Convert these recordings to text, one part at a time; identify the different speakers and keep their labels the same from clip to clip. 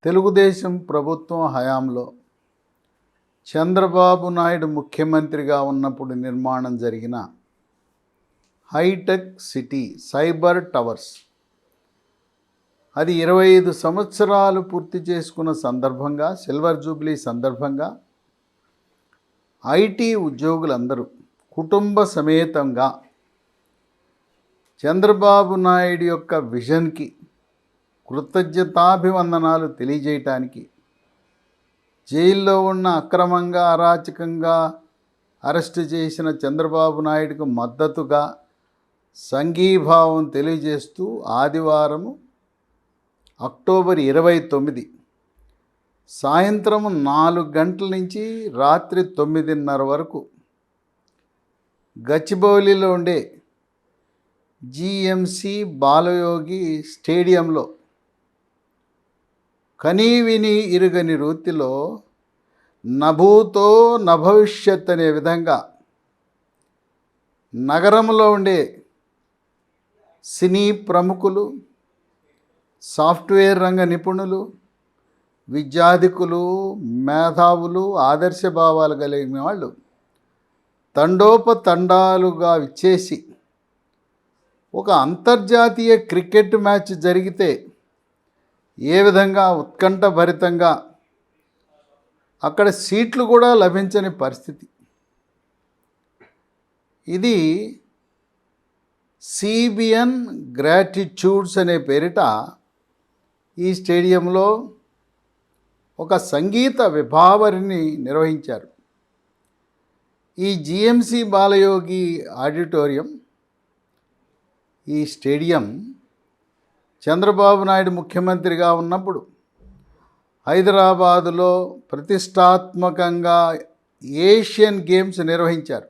Speaker 1: తెలుగుదేశం ప్రభుత్వం హయాంలో చంద్రబాబు నాయుడు ముఖ్యమంత్రిగా ఉన్నప్పుడు నిర్మాణం జరిగిన హైటెక్ సిటీ సైబర్ టవర్స్ అది 25 సంవత్సరాలు పూర్తి చేసుకున్న సందర్భంగా, సిల్వర్ జూబ్లీ సందర్భంగా ఐటీ ఉద్యోగులందరూ కుటుంబ సమేతంగా చంద్రబాబు నాయుడు యొక్క విజన్కి కృతజ్ఞతాభివందనాలు తెలియజేయటానికి జైల్లో ఉన్న అక్రమంగా అరాచకంగా అరెస్టు చేసిన చంద్రబాబు నాయుడుకు మద్దతుగా సంఘీభావం తెలియజేస్తూ ఆదివారం అక్టోబర్ 29 సాయంత్రం 4 గంటల నుంచి రాత్రి 9:30 వరకు గచ్చిబౌలిలో ఉండే జీఎంసీ బాలయోగి స్టేడియంలో కనీవిని ఇరుగని రీతిలో నభూతో నభవిష్యత్ అనే విధంగా నగరంలో ఉండే సినీ ప్రముఖులు, సాఫ్ట్వేర్ రంగ నిపుణులు, విద్యాధికులు, మేధావులు, ఆదర్శభావాలు కలిగిన వాళ్ళు తండోపతండాలుగా విచ్చేసి ఒక అంతర్జాతీయ క్రికెట్ మ్యాచ్ జరిగితే ఏ విధంగా ఉత్కంఠభరితంగా అక్కడ సీట్లు కూడా లభించని పరిస్థితి. ఇది సిబిఎన్ గ్రాటిట్యూడ్స్ అనే పేరిట ఈ స్టేడియంలో ఒక సంగీత విభావరిని నిర్వహించారు. ఈ జిఎంసి బాలయోగి ఆడిటోరియం, ఈ స్టేడియం చంద్రబాబు నాయుడు ముఖ్యమంత్రిగా ఉన్నప్పుడు హైదరాబాదులో ప్రతిష్టాత్మకంగా ఏషియన్ గేమ్స్ నిర్వహించారు.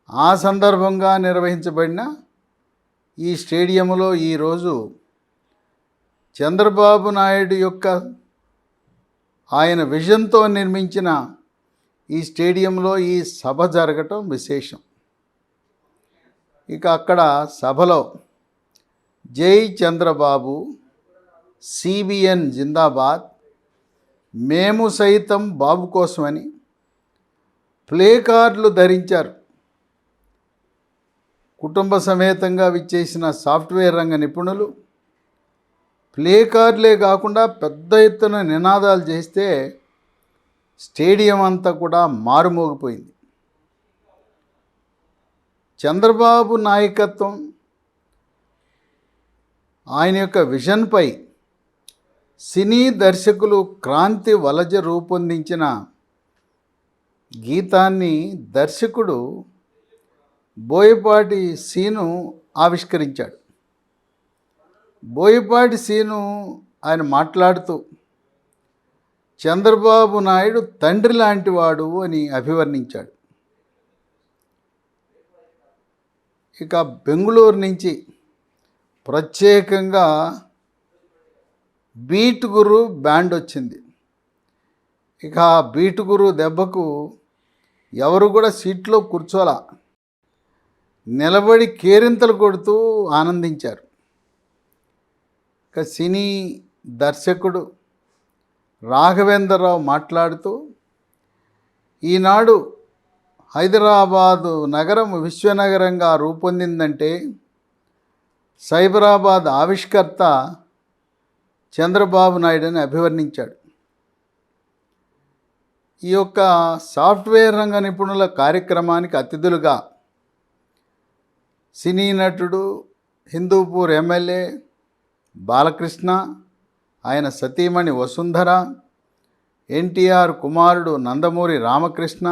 Speaker 1: ఆ సందర్భంగా నిర్వహించబడిన ఈ స్టేడియంలో ఈరోజు చంద్రబాబు నాయుడు యొక్క ఆయన విజన్తో నిర్మించిన ఈ స్టేడియంలో ఈ సభ జరగటం విశేషం. ఇక అక్కడ సభలో జై చంద్రబాబు, సిబిఎన్ జిందాబాద్, మేము సైతం బాబు కోసమని ప్లే కార్డులు ధరించారు. కుటుంబ సమేతంగా విచ్చేసిన సాఫ్ట్వేర్ రంగ నిపుణులు ప్లే కార్డులే కాకుండా పెద్ద ఎత్తున నినాదాలు చేస్తే స్టేడియం అంతా కూడా మారుమోగిపోయింది. చంద్రబాబు నాయకత్వం, ఆయన యొక్క విజన్పై సినీ దర్శకులు క్రాంతి వలజ రూపొందించిన గీతాన్ని దర్శకుడు బోయపాటి సీను ఆవిష్కరించాడు. బోయపాటి సీను ఆయన మాట్లాడుతూ చంద్రబాబు నాయుడు తండ్రి లాంటివాడు అని అభివర్ణించాడు. ఇక బెంగుళూరు నుంచి ప్రత్యేకంగా బీట్ గురు బ్యాండ్ వచ్చింది. ఇక ఆ బీట్ గురు దెబ్బకు ఎవరు కూడా సీట్లో కూర్చోలా, నిలబడి కేరింతలు కొడుతూ ఆనందించారు. ఇక సినీ దర్శకుడు రాఘవేంద్రరావు మాట్లాడుతూ ఈనాడు హైదరాబాదు నగరం విశ్వనగరంగా రూపొందిందంటే సైబరాబాద్ ఆవిష్కర్త చంద్రబాబు నాయుడుని అభివర్ణించాడు. ఈ యొక్క సాఫ్ట్వేర్ రంగ నిపుణుల కార్యక్రమానికి అతిథులుగా సినీ నటుడు, హిందూపూర్ ఎమ్మెల్యే బాలకృష్ణ, ఆయన సతీమణి వసుంధర, ఎన్టీఆర్ కుమారుడు నందమూరి రామకృష్ణ,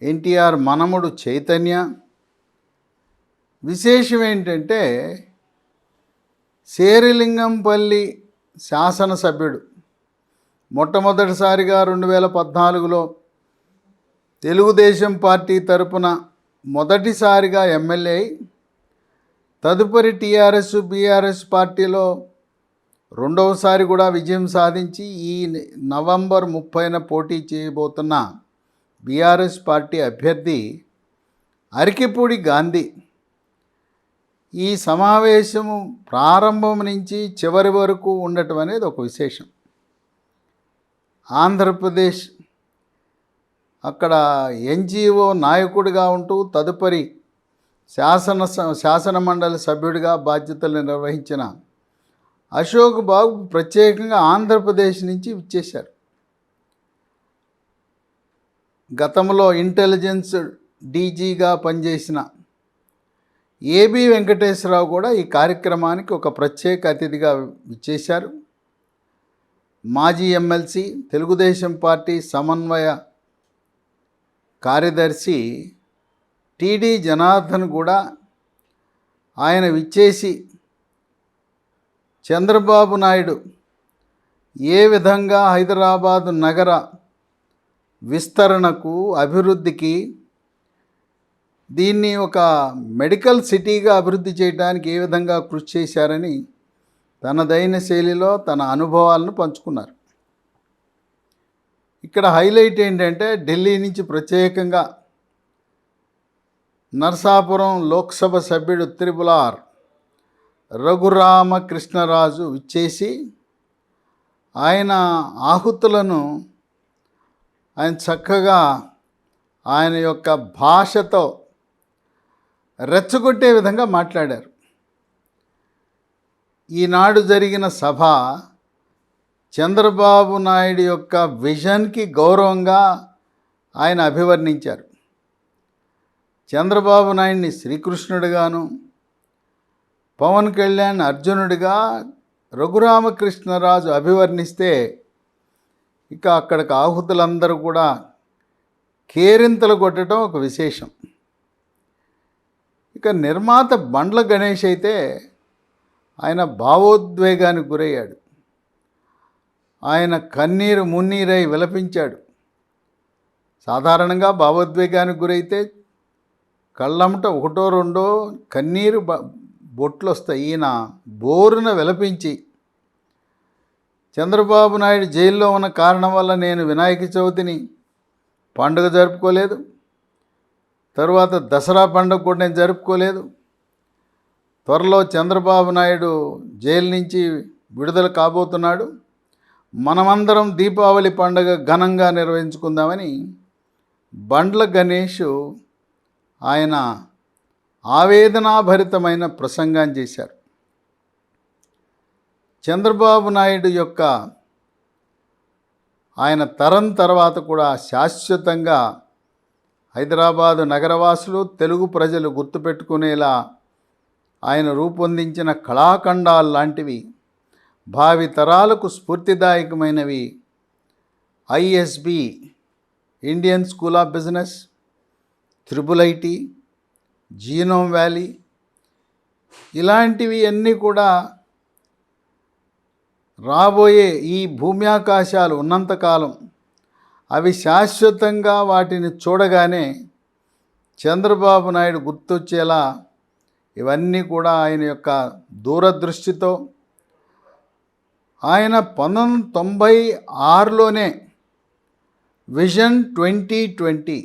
Speaker 1: ఎన్టీఆర్ మనముడు చైతన్య. విశేషం ఏంటంటే శేరిలింగంపల్లి శాసనసభ్యుడు మొట్టమొదటిసారిగా 2014లో తెలుగుదేశం పార్టీ తరపున మొదటిసారిగా ఎమ్మెల్యే, తదుపరి టీఆర్ఎస్ బీఆర్ఎస్ పార్టీలో రెండవసారి కూడా విజయం సాధించి ఈ నవంబర్ 30న పోటీ చేయబోతున్న బీఆర్ఎస్ పార్టీ అభ్యర్థి అరికెపూడి గాంధీ ఈ సమావేశము ప్రారంభం నుంచి చివరి వరకు ఉండటం అనేది ఒక విశేషం. ఆంధ్రప్రదేశ్ అక్కడ ఎన్జిఓ నాయకుడిగా ఉంటూ తదుపరి శాసన మండలి సభ్యుడిగా బాధ్యతలు నిర్వహించిన అశోక్ బాబు ప్రత్యేకంగా ఆంధ్రప్రదేశ్ నుంచి విచ్చేశారు. గతంలో ఇంటెలిజెన్స్ డీజీగా పనిచేసిన ఏబి వెంకటేశ్వరరావు కూడా ఈ కార్యక్రమానికి ఒక ప్రత్యేక అతిథిగా విచ్చేశారు. మాజీ ఎమ్మెల్సీ తెలుగుదేశం పార్టీ సమన్వయ కార్యదర్శి టిడి జనార్దన్ కూడా ఆయన విచ్చేసి చంద్రబాబు నాయుడు ఏ విధంగా హైదరాబాదు నగర విస్తరణకు అభివృద్ధికి దీన్ని ఒక మెడికల్ సిటీగా అభివృద్ధి చేయడానికి ఏ విధంగా కృషి చేశారని తనదైన శైలిలో తన అనుభవాలను పంచుకున్నారు. ఇక్కడ హైలైట్ ఏంటంటే ఢిల్లీ నుంచి ప్రత్యేకంగా నర్సాపురం లోక్సభ సభ్యుడు త్రిపులార్ రఘురామకృష్ణరాజు విచ్చేసి ఆయన ఆహుతులను ఆయన చక్కగా ఆయన యొక్క భాషతో రెచ్చగొట్టే విధంగా మాట్లాడారు. ఈనాడు జరిగిన సభ చంద్రబాబు నాయుడు యొక్క విజన్కి గౌరవంగా ఆయన అభివర్ణించారు. చంద్రబాబు నాయుడిని శ్రీకృష్ణుడిగాను, పవన్ కళ్యాణ్ అర్జునుడిగా రఘురామకృష్ణరాజు అభివర్ణిస్తే ఇక అక్కడికి ఆహుతులందరూ కూడా కేరింతలు కొట్టడం ఒక విశేషం. ఇక నిర్మాత బండ్ల గణేష్ అయితే ఆయన భావోద్వేగానికి గురయ్యాడు. ఆయన కన్నీరు మున్నీరై విలపించాడు. సాధారణంగా భావోద్వేగానికి గురైతే కళ్ళమ్మట ఒకటో రెండో కన్నీరు బొట్లు వస్తాయి. ఈయన బోరున విలపించి చంద్రబాబు నాయుడు జైల్లో ఉన్న కారణం వల్ల నేను వినాయక చవితిని పండుగ జరుపుకోలేదు, తరువాత దసరా పండుగ కూడా నేను జరుపుకోలేదు, త్వరలో చంద్రబాబు నాయుడు జైలు నుంచి విడుదల కాబోతున్నాడు, మనమందరం దీపావళి పండుగ ఘనంగా నిర్వహించుకుందామని బండ్ల గణేష్ ఆయన ఆవేదనాభరితమైన ప్రసంగం చేశారు. చంద్రబాబు నాయుడు యొక్క ఆయన తరం తర్వాత కూడా శాశ్వతంగా హైదరాబాదు నగరవాసులు తెలుగు ప్రజలు గుర్తుపెట్టుకునేలా ఆయన రూపొందించిన కళాఖండాలు లాంటివి భావి తరాలకు స్ఫూర్తిదాయకమైనవి ISB, Indian school of business, IIIT, genome valley ఇలాంటివి అన్నీ కూడా రాబోయే ఈ భూమ్యాకాశాలు ఉన్నంతకాలం అవి శాశ్వతంగా వాటిని చూడగానే చంద్రబాబు నాయుడు గుర్తొచ్చేలా ఇవన్నీ కూడా ఆయన యొక్క దూరదృష్టితో ఆయన 1996లోనే విజన్ 2020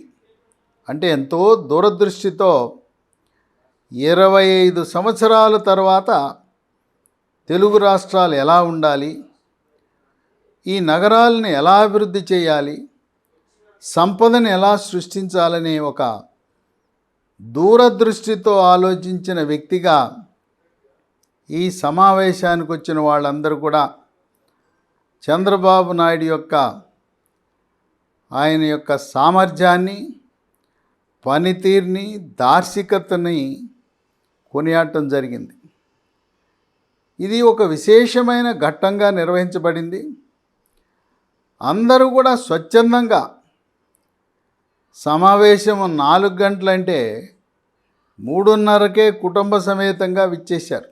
Speaker 1: అంటే ఎంతో దూరదృష్టితో 25 సంవత్సరాల తర్వాత తెలుగు రాష్ట్రాలు ఎలా ఉండాలి, ఈ నగరాలను ఎలా అభివృద్ధి చేయాలి, సంపదను ఎలా సృష్టించాలనే ఒక దూరదృష్టితో ఆలోచించిన వ్యక్తిగా ఈ సమావేశానికి వచ్చిన వాళ్ళందరూ కూడా చంద్రబాబు నాయుడు యొక్క ఆయన యొక్క సామర్థ్యాన్ని, పనితీరుని, దార్శికతని కొనియాడటం జరిగింది. ఇది ఒక విశేషమైన ఘట్టంగా నిర్వహించబడింది. అందరూ కూడా స్వచ్ఛందంగా సమావేశం 4 గంటలంటే 3:30కే కుటుంబ సమేతంగా విచ్చేశారు.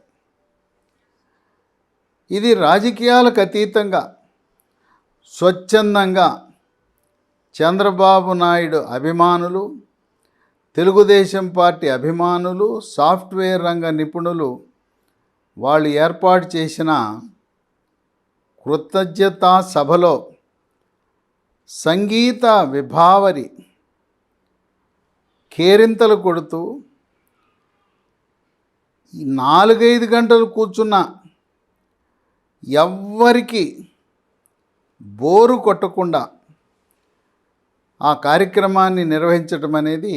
Speaker 1: ఇది రాజకీయాలకు అతీతంగా స్వచ్ఛందంగా చంద్రబాబు నాయుడు అభిమానులు, తెలుగుదేశం పార్టీ అభిమానులు, సాఫ్ట్వేర్ రంగ నిపుణులు వాళ్ళు ఏర్పాటు చేసిన కృతజ్ఞతా సభలో సంగీత విభావరి కేరింతలు కొడుతూ 4-5 గంటలు కూర్చున్న ఎవ్వరికి బోరు కొట్టకుండా ఆ కార్యక్రమాన్ని నిర్వహించడం అనేది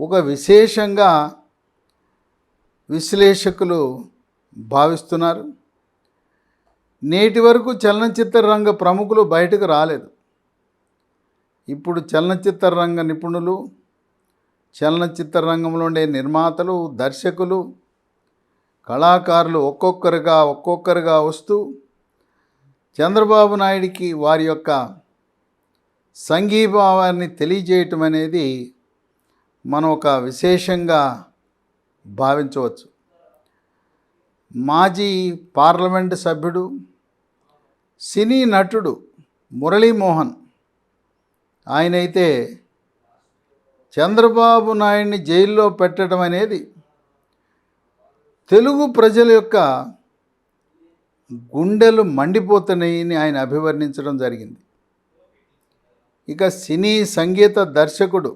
Speaker 1: ఒక విశేషంగా విశ్లేషకులు భావిస్తున్నారు. నేటి వరకు చలనచిత్ర రంగ ప్రముఖులు బయటకు రాలేదు. ఇప్పుడు చలనచిత్ర రంగ నిపుణులు, చలనచిత్ర రంగంలో ఉండే నిర్మాతలు, దర్శకులు, కళాకారులు ఒక్కొక్కరుగా వస్తూ చంద్రబాబు నాయుడికి వారి యొక్క సంఘీభావాన్ని తెలియజేయటం అనేది మనం ఒక విశేషంగా భావించవచ్చు. మాజీ పార్లమెంటు సభ్యుడు, సినీ నటుడు మురళీమోహన్ ఆయనైతే చంద్రబాబు నాయుడిని జైల్లో పెట్టడం అనేది తెలుగు ప్రజల యొక్క గుండెలు మండిపోతున్నాయని ఆయన అభివర్ణించడం జరిగింది. ఇక సినీ సంగీత దర్శకుడు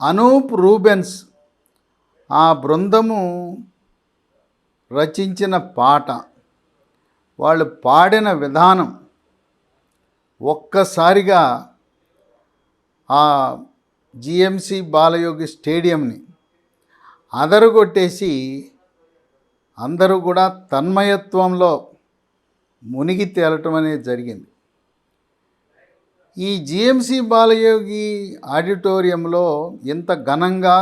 Speaker 1: అనూప్ రూబెన్స్ ఆ బృందము రచించిన పాట, వాళ్ళు పాడిన విధానం ఒక్కసారిగా ఆ జిఎంసి బాలయోగి స్టేడియంని అదరగొట్టేసి అందరూ కూడా తన్మయత్వంలో మునిగి తేలటం అనేది జరిగింది. ఈ జిఎంసి బాలయోగి ఆడిటోరియంలో ఇంత ఘనంగా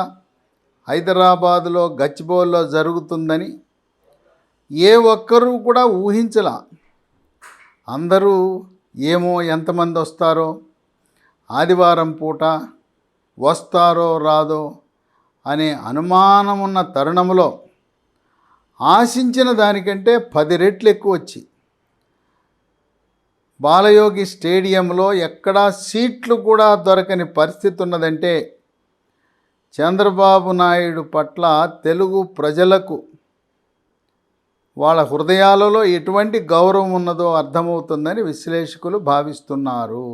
Speaker 1: హైదరాబాదులో గచ్చిబౌలిలో జరుగుతుందని ఏ ఒక్కరూ కూడా ఊహించలా. అందరూ ఏమో ఎంతమంది వస్తారో, ఆదివారం పూట వస్తారో రాదో అనే అనుమానం ఉన్న తరుణంలో ఆశించిన దానికంటే 10 రెట్లు ఎక్కువ వచ్చి బాలయోగి స్టేడియంలో ఎక్కడా సీట్లు కూడా దొరకని పరిస్థితి ఉన్నదంటే చంద్రబాబు నాయుడు పట్ల తెలుగు ప్రజలకు వాళ్ళ హృదయాలలో ఎటువంటి గౌరవం ఉన్నదో అర్థమవుతుందని విశ్లేషకులు భావిస్తున్నారు.